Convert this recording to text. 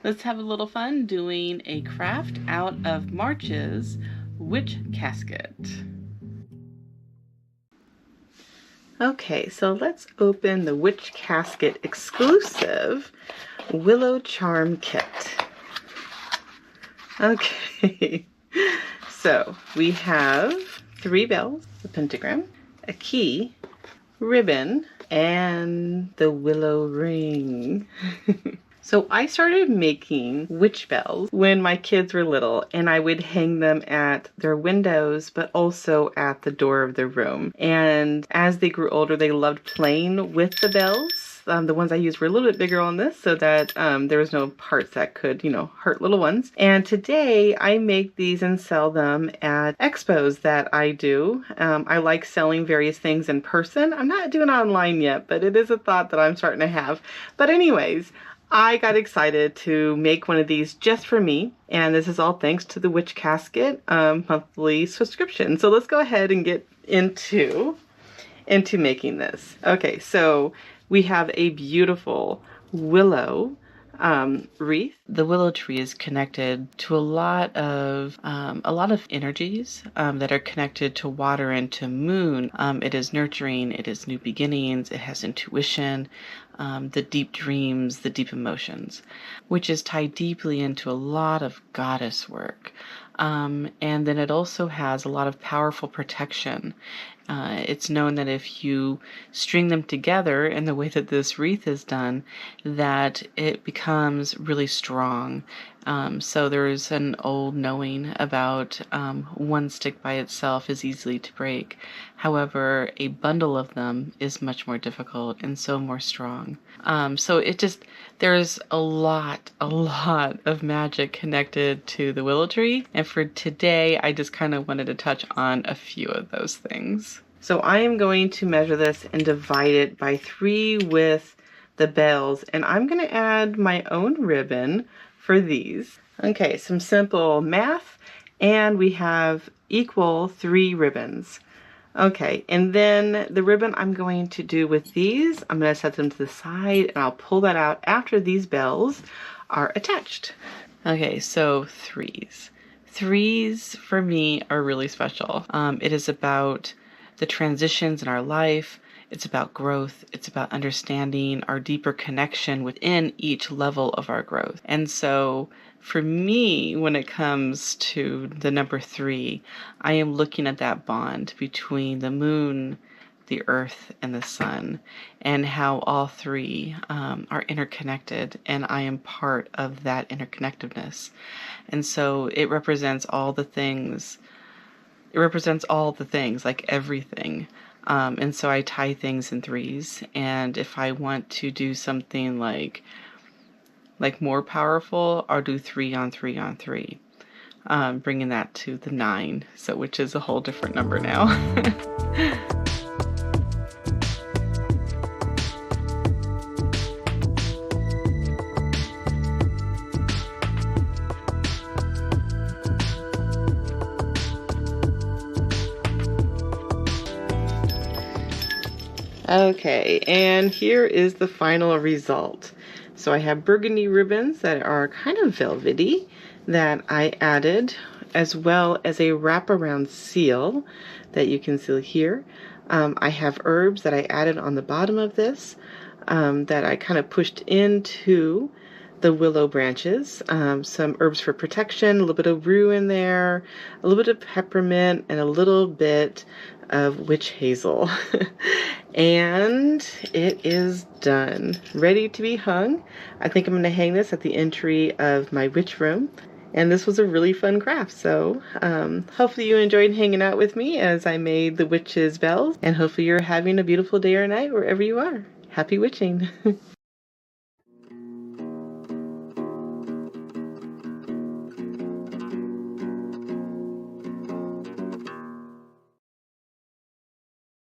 Let's have a little fun doing a craft out of March's witch casket. Okay, so let's open the witch casket exclusive Willow charm kit. Okay, so we have 3 bells, a pentagram, a key, ribbon, and the willow ring. So I started making witch bells when my kids were little, and I would hang them at their windows, but also at the door of their room. And as they grew older, they loved playing with the bells. The ones I used were a little bit bigger on this so that there was no parts that could, hurt little ones. And today I make these and sell them at expos that I do. I like selling various things in person. I'm not doing it online yet, but it is a thought that I'm starting to have. But anyways, I got excited to make one of these just for me, and this is all thanks to the Witch Casket monthly subscription. So let's go ahead and get into making this. Okay, so we have a beautiful willow wreath. The willow tree is connected to a lot of energies that are connected to water and to moon. It is nurturing, it is new beginnings, it has intuition, the deep dreams, the deep emotions, which is tied deeply into a lot of goddess work. And then it also has a lot of powerful protection. It's known that if you string them together in the way that this wreath is done, that it becomes really strong. So there's an old knowing about one stick by itself is easily to break. However, a bundle of them is much more difficult and so more strong. So there's a lot of magic connected to the willow tree. And for today, I just kind of wanted to touch on a few of those things. So I am going to measure this and divide it by 3 with the bells. And I'm going to add my own ribbon for these. Okay, some simple math. And we have equal 3 ribbons. Okay, and then the ribbon I'm going to do with these, I'm going to set them to the side and I'll pull that out after these bells are attached. Okay, so 3s. 3s for me are really special. It is about the transitions in our life. It's about growth. It's about understanding our deeper connection within each level of our growth. And so for me, when it comes to the number 3, I am looking at that bond between the moon, the earth, and the sun, and how all 3 are interconnected, and I am part of that interconnectedness. And so it represents all the things. It represents all the things, like everything. And so I tie things in 3s. And if I want to do something like more powerful, I'll do 3 on 3 on 3. Bringing that to the 9, so which is a whole different number now. Okay, and here is the final result. So I have burgundy ribbons that are kind of velvety that I added, as well as a wraparound seal that you can see here. I have herbs that I added on the bottom of this that I kind of pushed into the willow branches. Some herbs for protection, a little bit of rue in there, a little bit of peppermint, and a little bit of witch hazel. And it is done, ready to be hung. I think I'm going to hang this at the entry of my witch room. And this was a really fun craft, so hopefully you enjoyed hanging out with me as I made the witch's bells, and hopefully you're having a beautiful day or night wherever you are. Happy witching!